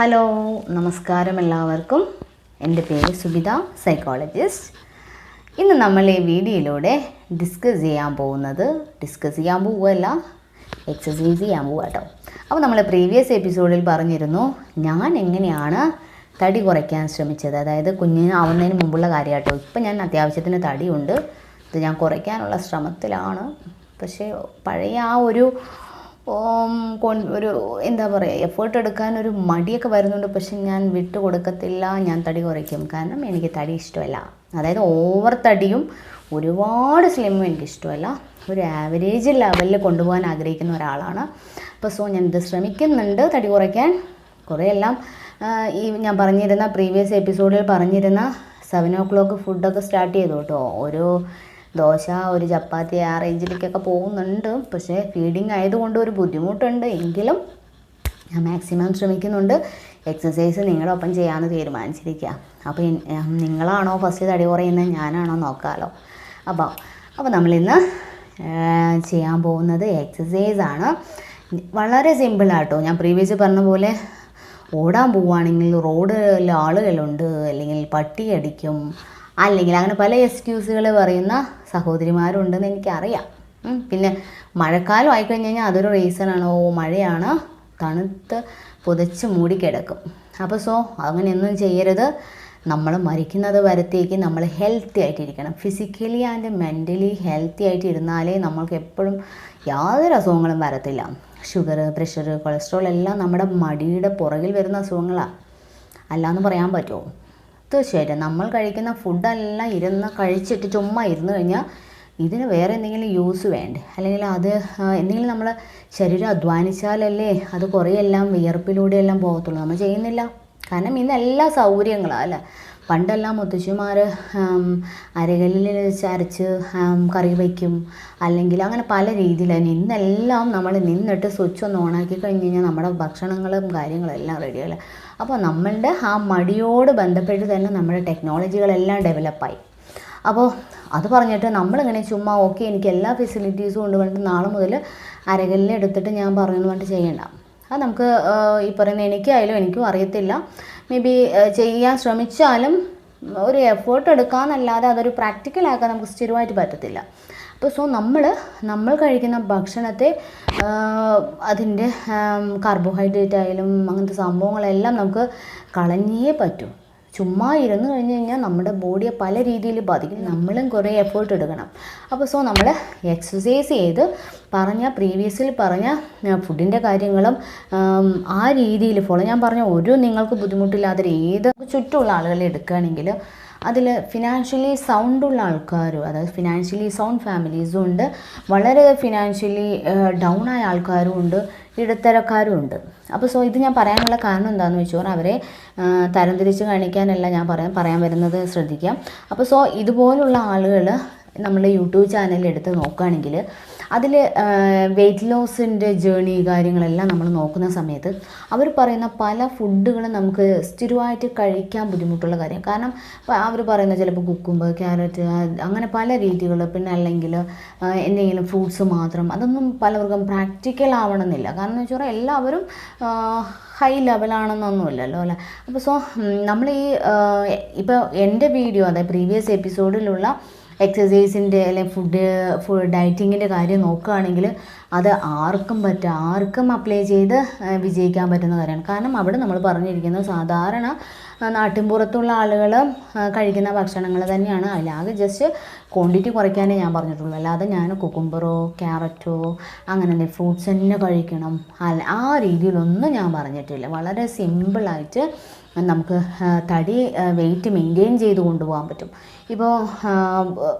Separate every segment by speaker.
Speaker 1: Hello നമസ്കാരം എല്ലാവർക്കും. എൻ്റെ പേര് സുബിത, സൈക്കോളജിസ്റ്റ്. ഇന്ന് നമ്മൾ ഈ വീഡിയോയിലൂടെ ഡിസ്കസ് ചെയ്യാൻ പോവുകയല്ല, എക്സസൈസ് ചെയ്യാൻ പോവുക കേട്ടോ. അപ്പോൾ നമ്മൾ പ്രീവിയസ് എപ്പിസോഡിൽ പറഞ്ഞിരുന്നു ഞാൻ എങ്ങനെയാണ് തടി കുറയ്ക്കാൻ ശ്രമിച്ചത്, അതായത് കുഞ്ഞിനാവുന്നതിന് മുമ്പുള്ള കാര്യം കേട്ടോ. ഇപ്പം ഞാൻ അത്യാവശ്യത്തിന് തടിയുണ്ട്, ഇത് ഞാൻ കുറയ്ക്കാനുള്ള ശ്രമത്തിലാണ്. പക്ഷേ പഴയ ആ ഒരു എന്താ പറയുക, എഫേർട്ട് എടുക്കാനൊരു മടിയൊക്കെ വരുന്നുണ്ട്. പക്ഷെ ഞാൻ വിട്ടു കൊടുക്കത്തില്ല, ഞാൻ തടി കുറയ്ക്കും. കാരണം എനിക്ക് തടി ഇഷ്ടമല്ല, അതായത് ഓവർ തടിയും ഒരുപാട് സ്ലിമ്മും എനിക്കിഷ്ടമല്ല. ഒരു ആവറേജ് ലെവലിൽ കൊണ്ടുപോകാൻ ആഗ്രഹിക്കുന്ന ഒരാളാണ്. അപ്പോൾ ഞാൻ ഇത് ശ്രമിക്കുന്നുണ്ട് തടി കുറയ്ക്കാൻ. കുറേയെല്ലാം ഈ ഞാൻ പറഞ്ഞിരുന്ന പ്രീവിയസ് എപ്പിസോഡിൽ പറഞ്ഞിരുന്ന 7 o'clock ഫുഡൊക്കെ സ്റ്റാർട്ട് ചെയ്തു കേട്ടോ. ഒരു ദോശ, ഒരു ചപ്പാത്തി, ആ റേഞ്ചിലേക്കൊക്കെ പോകുന്നുണ്ട്. പക്ഷേ ഫീഡിങ് ആയതുകൊണ്ട് ഒരു ബുദ്ധിമുട്ടുണ്ട്. എങ്കിലും ഞാൻ മാക്സിമം ശ്രമിക്കുന്നുണ്ട്. എക്സസൈസ് നിങ്ങളുടെ ഒപ്പം ചെയ്യാമെന്ന് തീരുമാനിച്ചിരിക്കുക. അപ്പോൾ നിങ്ങളാണോ ഫസ്റ്റ് തടി കുറയുന്നത്, ഞാനാണോ നോക്കാമല്ലോ. അപ്പോൾ നമ്മളിന്ന് ചെയ്യാൻ പോകുന്നത് എക്സസൈസാണ്. വളരെ സിമ്പിളാട്ടോ. ഞാൻ പ്രീവിയസ് പറഞ്ഞ പോലെ ഓടാൻ പോവുകയാണെങ്കിൽ റോഡിൽ ആളുകളുണ്ട്, അല്ലെങ്കിൽ പട്ടി അടിക്കും, അല്ലെങ്കിൽ അങ്ങനെ പല എക്സ്ക്യൂസുകൾ പറയുന്ന സഹോദരിമാരുണ്ടെന്ന് എനിക്കറിയാം. പിന്നെ മഴക്കാലം ആയിക്കഴിഞ്ഞ് കഴിഞ്ഞാൽ അതൊരു റീസണാണ്. മഴയാണ്, തണുത്ത് പുതച്ച് മൂടിക്കിടക്കും. അപ്പോൾ അങ്ങനെയൊന്നും ചെയ്യരുത്. നമ്മൾ മരിക്കുന്നത് വരത്തേക്ക് നമ്മൾ ഹെൽത്തി ആയിട്ടിരിക്കണം. ഫിസിക്കലി ആൻഡ് മെൻ്റലി ഹെൽത്തി ആയിട്ടിരുന്നാലേ നമ്മൾക്ക് എപ്പോഴും യാതൊരു അസുഖങ്ങളും വരത്തില്ല. ഷുഗർ, പ്രഷർ, കൊളസ്ട്രോൾ എല്ലാം നമ്മുടെ മടിയുടെ പുറകിൽ വരുന്ന അസുഖങ്ങളാണ്. അല്ലാന്ന് പറയാൻ പറ്റുമോ? തീർച്ചയായിട്ടും നമ്മൾ കഴിക്കുന്ന ഫുഡെല്ലാം കഴിച്ചിട്ട് ചുമ്മാ ഇരുന്ന് കഴിഞ്ഞാൽ ഇതിന് വേറെ എന്തെങ്കിലും യൂസ് വേണ്ടേ? അല്ലെങ്കിൽ അത് എന്തെങ്കിലും നമ്മൾ ശരീരം അധ്വാനിച്ചാലല്ലേ അത് കുറേയെല്ലാം വിയർപ്പിലൂടെയെല്ലാം പോകത്തുള്ളൂ. നമ്മൾ ചെയ്യുന്നില്ല. കാരണം ഇന്ന് എല്ലാ സൗകര്യങ്ങളാണ് അല്ലേ. പണ്ടെല്ലാം മുത്തശ്ശിമാർ അരകല്ലിൽ അരച്ച് കറി വയ്ക്കും, അല്ലെങ്കിൽ അങ്ങനെ പല രീതിയിലാണ്. ഇന്നെല്ലാം നമ്മൾ നിന്നിട്ട് സ്വിച്ച് ഒന്ന് ഓണാക്കി കഴിഞ്ഞ് കഴിഞ്ഞാൽ നമ്മുടെ ഭക്ഷണങ്ങളും കാര്യങ്ങളും എല്ലാം റെഡിയല്ല. അപ്പോൾ നമ്മളുടെ ആ മടിയോട് ബന്ധപ്പെട്ട് തന്നെ നമ്മുടെ ടെക്നോളജികളെല്ലാം ഡെവലപ്പായി. അപ്പോൾ അത് പറഞ്ഞിട്ട് നമ്മളിങ്ങനെ ചുമ്മാ എനിക്ക് എല്ലാ ഫെസിലിറ്റീസും കൊണ്ട് വേണ്ടിട്ട് നാളെ മുതൽ അരകല്ലിൽ എടുത്തിട്ട് ഞാൻ പറയുന്നത് വേണ്ടി ചെയ്യണ്ട. അത് നമുക്ക് ഈ പറയുന്ന എനിക്കും അറിയത്തില്ല. മേ ബി ചെയ്യാൻ ശ്രമിച്ചാലും ഒരു എഫേർട്ട് എടുക്കാമെന്നല്ലാതെ അതൊരു പ്രാക്ടിക്കലാക്കാൻ നമുക്ക് സ്ഥിരമായിട്ട് പറ്റത്തില്ല. അപ്പോൾ നമ്മൾ കഴിക്കുന്ന ഭക്ഷണത്തെ അതിൻ്റെ കാർബോഹൈഡ്രേറ്റ് ആയാലും അങ്ങനത്തെ സംഭവങ്ങളെല്ലാം നമുക്ക് കളഞ്ഞേ പറ്റൂ. ചുമ്മാ ഇരുന്ന് കഴിഞ്ഞ് കഴിഞ്ഞാൽ നമ്മുടെ ബോഡിയെ പല രീതിയിൽ ബാധിക്കും. നമ്മളും കുറേ എഫേർട്ട് എടുക്കണം. അപ്പോൾ നമ്മൾ എക്സസൈസ് ചെയ്ത് പ്രീവിയസിൽ പറഞ്ഞ ഫുഡിൻ്റെ കാര്യങ്ങളും ആ രീതിയിൽ ഫോളോ, ഞാൻ പറഞ്ഞ നിങ്ങൾക്ക് ബുദ്ധിമുട്ടില്ലാതെ ഏത് ചുറ്റുമുള്ള ആളുകളെ എടുക്കുകയാണെങ്കിൽ അതിൽ ഫിനാൻഷ്യലി സൗണ്ടുള്ള ആൾക്കാരും, അതായത് ഫിനാൻഷ്യലി സൗണ്ട് ഫാമിലീസും ഉണ്ട്, വളരെ ഫിനാൻഷ്യലി ഡൗൺ ആയ ആൾക്കാരും ഉണ്ട്, ഇടത്തരക്കാരും ഉണ്ട്. അപ്പോൾ ഇത് ഞാൻ പറയാനുള്ള കാരണം എന്താണെന്ന് വെച്ചാൽ അവരെ തരംതിരിച്ച് കാണിക്കാനല്ല ഞാൻ പറയാൻ വരുന്നത്, ശ്രദ്ധിക്കാം. അപ്പോൾ ഇതുപോലുള്ള ആളുകൾ നമ്മുടെ യൂട്യൂബ് ചാനൽ എടുത്ത് നോക്കുകയാണെങ്കിൽ അതിൽ വെയ്റ്റ് ലോസിൻ്റെ ജേണി കാര്യങ്ങളെല്ലാം നമ്മൾ നോക്കുന്ന സമയത്ത് അവർ പറയുന്ന പല ഫുഡുകളും നമുക്ക് സ്ഥിരമായിട്ട് കഴിക്കാൻ ബുദ്ധിമുട്ടുള്ള കാര്യം. കാരണം അവർ പറയുന്ന ചിലപ്പോൾ കുക്കുംബർ, ക്യാരറ്റ്, അങ്ങനെ പല രീതികൾ, പിന്നെ അല്ലെങ്കിൽ എന്തെങ്കിലും ഫ്രൂട്ട്സ് മാത്രം, അതൊന്നും പലർക്കും പ്രാക്ടിക്കൽ ആവണമെന്നില്ല. കാരണം എന്ന് വെച്ചാൽ എല്ലാവരും ഹൈ ലെവലാണെന്നൊന്നുമില്ലല്ലോ അല്ലേ. അപ്പോൾ നമ്മൾ ഇപ്പോൾ എൻ്റെ വീഡിയോ, അതായത് പ്രീവിയസ് എപ്പിസോഡിലുള്ള എക്സസൈസിൻ്റെ അല്ലെങ്കിൽ ഡയറ്റിങ്ങിൻ്റെ കാര്യം നോക്കുകയാണെങ്കിൽ അത് ആർക്കും അപ്ലൈ ചെയ്ത് വിജയിക്കാൻ പറ്റുന്ന കാര്യമാണ്. കാരണം അവിടെ നമ്മൾ പറഞ്ഞിരിക്കുന്നത് സാധാരണ നാട്ടിൻപുറത്തുള്ള ആളുകൾ കഴിക്കുന്ന ഭക്ഷണങ്ങൾ തന്നെയാണ്. അതിലാകെ ജസ്റ്റ് ക്വാണ്ടിറ്റി കുറയ്ക്കാനേ ഞാൻ പറഞ്ഞിട്ടുള്ളൂ. അല്ലാതെ ഞാൻ കുക്കുംബറോ ക്യാരറ്റോ അങ്ങനെ ഫ്രൂട്ട്സ് തന്നെ കഴിക്കണം ആ രീതിയിലൊന്നും ഞാൻ പറഞ്ഞിട്ടില്ല. വളരെ സിമ്പിളായിട്ട് നമുക്ക് വെയിറ്റ് മെയിൻറ്റെയിൻ ചെയ്ത് കൊണ്ടുപോകാൻ പറ്റും. ഇപ്പോൾ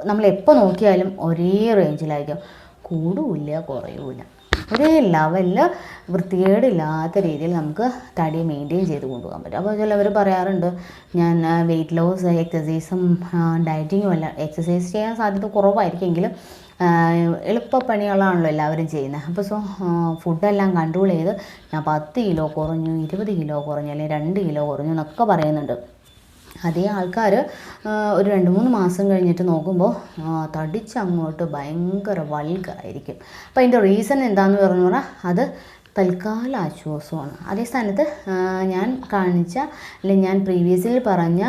Speaker 1: നമ്മളെപ്പോൾ നോക്കിയാലും ഒരേ റേഞ്ചിലായിരിക്കും, കൂടുമില്ല കുറയുമില്ല, ഒരേ ലെവലിൽ വൃത്തികേടില്ലാത്ത രീതിയിൽ നമുക്ക് തടി മെയിൻറ്റെയിൻ ചെയ്ത് കൊണ്ടുപോകാൻ പറ്റും. അപ്പോൾ ചിലവർ പറയാറുണ്ട് ഞാൻ വെയിറ്റ് ലോസ് എക്സസൈസും ഡയറ്റിങ്ങും അല്ല, എക്സസൈസ് ചെയ്യാൻ സാധ്യത കുറവായിരിക്കുമെങ്കിലും എളുപ്പപ്പണികളാണല്ലോ എല്ലാവരും ചെയ്യുന്നത്. അപ്പോൾ ഫുഡെല്ലാം കൺട്രോൾ ചെയ്ത് ഞാൻ 10 കിലോ കുറഞ്ഞു, 20 കിലോ കുറഞ്ഞു, അല്ലെങ്കിൽ 2 കിലോ കുറഞ്ഞു എന്നൊക്കെ പറയുന്നുണ്ട്. അതേ ആൾക്കാർ ഒരു 2-3 മാസം കഴിഞ്ഞിട്ട് നോക്കുമ്പോൾ തടിച്ചങ്ങോട്ട് ഭയങ്കര വൾഗറായിരിക്കും. അപ്പോൾ അതിൻ്റെ റീസൺ എന്താണെന്ന് പറഞ്ഞാൽ അത് തൽക്കാല ആശ്വാസമാണ്. അതേ സ്ഥാനത്ത് ഞാൻ കാണിച്ച അല്ലെങ്കിൽ ഞാൻ പ്രീവിയസിൽ പറഞ്ഞ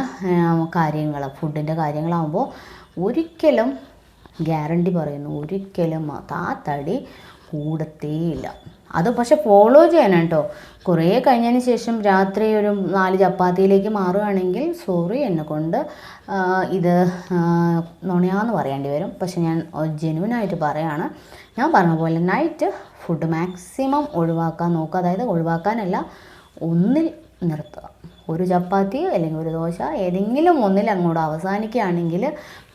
Speaker 1: കാര്യങ്ങൾ, ഫുഡിൻ്റെ കാര്യങ്ങളാകുമ്പോൾ ഒരിക്കലും ഗ്യാരണ്ടി പറയുന്നു, ഒരിക്കലും ആ തടി കൂടത്തേയില്ല. അത് പക്ഷെ ഫോളോ ചെയ്യണം കേട്ടോ. കുറേ കഴിഞ്ഞതിന് ശേഷം രാത്രി ഒരു 4 ചപ്പാത്തിയിലേക്ക് മാറുകയാണെങ്കിൽ സോറി, എന്നെക്കൊണ്ട് ഇത് നുണയാന്ന് പറയേണ്ടി വരും. പക്ഷെ ഞാൻ ജെന്യുവനായിട്ട് പറയുകയാണ്. ഞാൻ പറഞ്ഞ പോലെ നൈറ്റ് ഫുഡ് മാക്സിമം ഒഴിവാക്കാൻ നോക്കുക. അതായത് ഒഴിവാക്കാനല്ല, ഒന്നിൽ നിർത്തുക. ഒരു ചപ്പാത്തി അല്ലെങ്കിൽ ഒരു ദോശ ഏതെങ്കിലും ഒന്നിൽ അങ്ങോട്ട് അവസാനിക്കുകയാണെങ്കിൽ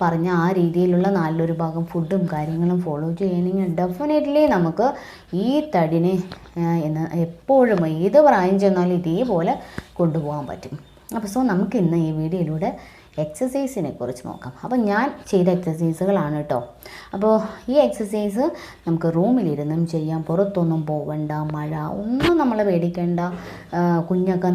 Speaker 1: പറഞ്ഞ ആ രീതിയിലുള്ള നല്ലൊരു ഭാഗം ഫുഡും കാര്യങ്ങളും ഫോളോ ചെയ്യണമെങ്കിൽ ഡെഫിനറ്റ്ലി നമുക്ക് ഈ തടിനെ എപ്പോഴും ഏത് പ്രായം ചെന്നാലും ഇതേപോലെ കൊണ്ടുപോകാൻ പറ്റും. അപ്പോൾ നമുക്ക് ഇന്ന് ഈ വീഡിയോയിലൂടെ എക്സസൈസിനെ കുറിച്ച് നോക്കാം. അപ്പോൾ ഞാൻ ചെയ്ത എക്സസൈസുകളാണ് കേട്ടോ. അപ്പോൾ ഈ എക്സസൈസ് നമുക്ക് റൂമിലിരുന്നും ചെയ്യാം, പുറത്തൊന്നും പോവണ്ട, മഴ ഒന്നും നമ്മൾ പേടിക്കേണ്ട.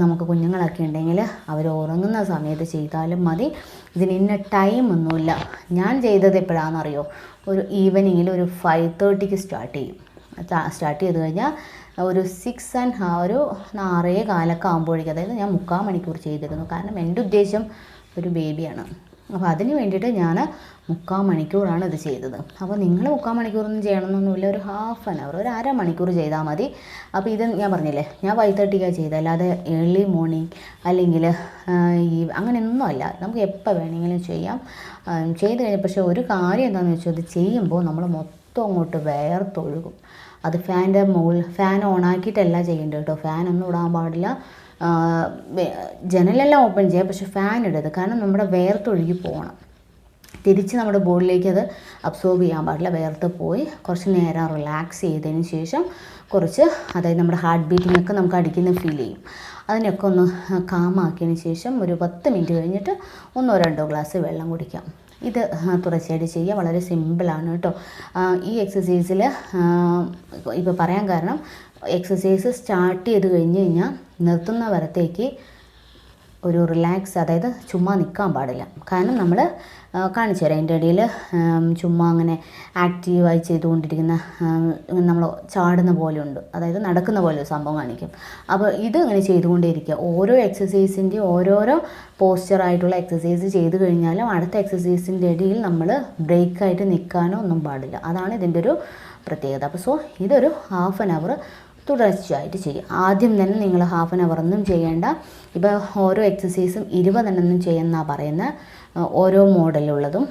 Speaker 1: നമുക്ക് കുഞ്ഞുങ്ങളൊക്കെ ഉണ്ടെങ്കിൽ അവർ ഉറങ്ങുന്ന സമയത്ത് ചെയ്താലും മതി. ഇതിന് ഇന്ന ടൈമൊന്നുമില്ല. ഞാൻ ചെയ്തത് എപ്പോഴാണെന്നറിയോ? ഒരു ഈവനിങ്ങിൽ ഒരു 5:30 സ്റ്റാർട്ട് ചെയ്യും. സ്റ്റാർട്ട് ചെയ്ത് കഴിഞ്ഞാൽ ഒരു 6:15 ആകുമ്പോഴേക്കും, അതായത് ഞാൻ 3/4 മണിക്കൂർ ചെയ്തിരുന്നു. കാരണം എൻ്റെ ഉദ്ദേശം ഒരു ബേബിയാണ്. അപ്പോൾ അതിന് വേണ്ടിയിട്ട് ഞാൻ 3/4 മണിക്കൂറാണ് ഇത് ചെയ്തത്. അപ്പോൾ നിങ്ങൾ 3/4 മണിക്കൂറൊന്നും ചെയ്യണമെന്നൊന്നുമില്ല, ഒരു ഹാഫ് ആൻ അവർ, ഒരു 1/2 മണിക്കൂർ ചെയ്താൽ മതി. അപ്പോൾ ഇത് ഞാൻ പറഞ്ഞില്ലേ, ഞാൻ 5:30 ചെയ്തത്, അല്ലാതെ ഏർലി മോർണിംഗ് അല്ലെങ്കിൽ അങ്ങനെയൊന്നും അല്ല. നമുക്ക് എപ്പോൾ വേണമെങ്കിലും ചെയ്യാം. ചെയ്ത് കഴിഞ്ഞാൽ പക്ഷേ ഒരു കാര്യം എന്താണെന്ന് വെച്ചാൽ, ഇത് ചെയ്യുമ്പോൾ നമ്മൾ മൊത്തം അങ്ങോട്ട് വേർത്തൊഴുകും. അത് ഫാൻ ഓണാക്കിയിട്ടല്ല ചെയ്യേണ്ടത് കേട്ടോ. ഫാനൊന്നും ഇടാൻ പാടില്ല. ജനലെല്ലാം ഓപ്പൺ ചെയ്യുക, പക്ഷെ ഫാൻ ഇടരുത്. കാരണം നമ്മുടെ വേർത്തൊഴുകി പോകണം. തിരിച്ച് നമ്മുടെ ബോഡിയിലേക്ക് അത് അബ്സോർബ് ചെയ്യാൻ പാടില്ല. വേർത്ത് പോയി കുറച്ച് നേരം റിലാക്സ് ചെയ്തതിന് ശേഷം അതായത് നമ്മുടെ ഹാർട്ട് ബീറ്റിങ്ങൊക്കെ നമുക്ക് അടിക്കുന്ന ഫീൽ ചെയ്യും. അതിനൊക്കെ ഒന്ന് കാമാക്കിയതിന് ശേഷം ഒരു 10 മിനിറ്റ് കഴിഞ്ഞിട്ട് 1-2 ഗ്ലാസ് വെള്ളം കുടിക്കാം. ഇത് തുടർച്ചയായിട്ട് ചെയ്യുക. വളരെ സിമ്പിളാണ് കേട്ടോ. ഈ എക്സസൈസിൽ ഇപ്പോൾ പറയാൻ കാരണം, എക്സസൈസ് സ്റ്റാർട്ട് ചെയ്ത് കഴിഞ്ഞ് കഴിഞ്ഞാൽ നിർത്തുന്ന വരത്തേക്ക് ഒരു റിലാക്സ്, അതായത് ചുമ്മാ നിൽക്കാൻ പാടില്ല. കാരണം നമ്മൾ കാണിച്ചു തരാം. അതിൻ്റെ ഇടയിൽ ചുമ്മാ അങ്ങനെ ആക്റ്റീവായി ചെയ്തുകൊണ്ടിരിക്കുന്ന, നമ്മൾ ചാടുന്ന പോലെ ഉണ്ട്, അതായത് നടക്കുന്ന പോലെ ഒരു സംഭവം കാണിക്കും. അപ്പോൾ ഇത് ഇങ്ങനെ ചെയ്തുകൊണ്ടേയിരിക്കുക. ഓരോ എക്സസൈസിൻ്റെയും ഓരോരോ പോസ്ചറായിട്ടുള്ള എക്സസൈസ് ചെയ്ത് കഴിഞ്ഞാലും അടുത്ത എക്സസൈസിൻ്റെ ഇടയിൽ നമ്മൾ ബ്രേക്കായിട്ട് നിൽക്കാനോ ഒന്നും പാടില്ല. അതാണ് ഇതിൻ്റെ ഒരു പ്രത്യേകത. അപ്പോൾ ഇതൊരു ഹാഫ് ആൻ അവർ തുടർച്ചയായിട്ട് ചെയ്യുക. ആദ്യം തന്നെ നിങ്ങൾ ഹാഫ് ആൻ അവർ ഒന്നും ചെയ്യേണ്ട. ഇപ്പോൾ ഓരോ എക്സസൈസും 20 എണ്ണം ചെയ്യുന്നതാണ് പറയുന്നത്, ഓരോ മോഡലുള്ളതും.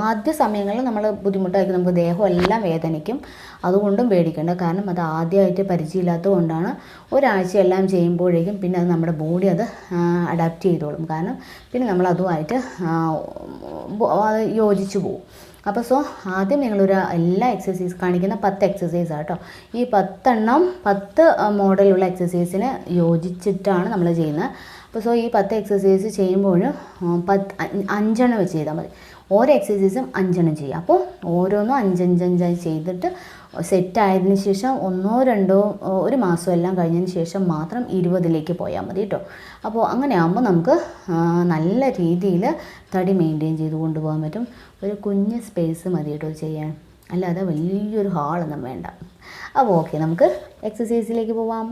Speaker 1: ആദ്യ സമയങ്ങളിൽ നമ്മൾ ബുദ്ധിമുട്ടായിരിക്കും, നമുക്ക് ദേഹം എല്ലാം വേദനിക്കും. അതുകൊണ്ടും പേടിക്കേണ്ട. കാരണം അത് ആദ്യമായിട്ട് പരിചയമില്ലാത്തത് കൊണ്ടാണ്. ഒരാഴ്ച എല്ലാം ചെയ്യുമ്പോഴേക്കും പിന്നെ അത് നമ്മുടെ ബോഡി അത് അഡാപ്റ്റ് ചെയ്തോളും. കാരണം പിന്നെ നമ്മൾ അതുമായിട്ട് യോജിച്ചു പോകും. അപ്പോൾ ആദ്യം നിങ്ങളൊരു എല്ലാ എക്സസൈസ് കാണിക്കുന്ന 10 എക്സസൈസ് ആട്ടോ. ഈ 10 മോഡലുള്ള എക്സസൈസിന് യോജിച്ചിട്ടാണ് നമ്മൾ ചെയ്യുന്നത്. അപ്പോൾ ഈ 10 എക്സസൈസ് ചെയ്യുമ്പോഴും 5 എണ്ണം വെച്ച് ചെയ്താൽ മതി. ഓരോ എക്സസൈസും 5 എണ്ണം ചെയ്യുക. അപ്പോൾ ഓരോന്നും 5 ചെയ്തിട്ട് സെറ്റായതിനു ശേഷം 1-2 ഒരു മാസം എല്ലാം കഴിഞ്ഞതിന് ശേഷം മാത്രം 20ലേക്ക് പോയാൽ മതി കേട്ടോ. അപ്പോൾ അങ്ങനെ ആകുമ്പോൾ നമുക്ക് നല്ല രീതിയിൽ തടി മെയിൻറ്റെയിൻ ചെയ്ത് കൊണ്ടുപോകാൻ പറ്റും. ഒരു കുഞ്ഞ് സ്പേസ് മതി കേട്ടോ ചെയ്യാൻ, അല്ലാതെ വലിയൊരു ഹാളൊന്നും വേണ്ട. അപ്പോൾ ഓക്കെ, നമുക്ക് എക്സസൈസിലേക്ക് പോവാം.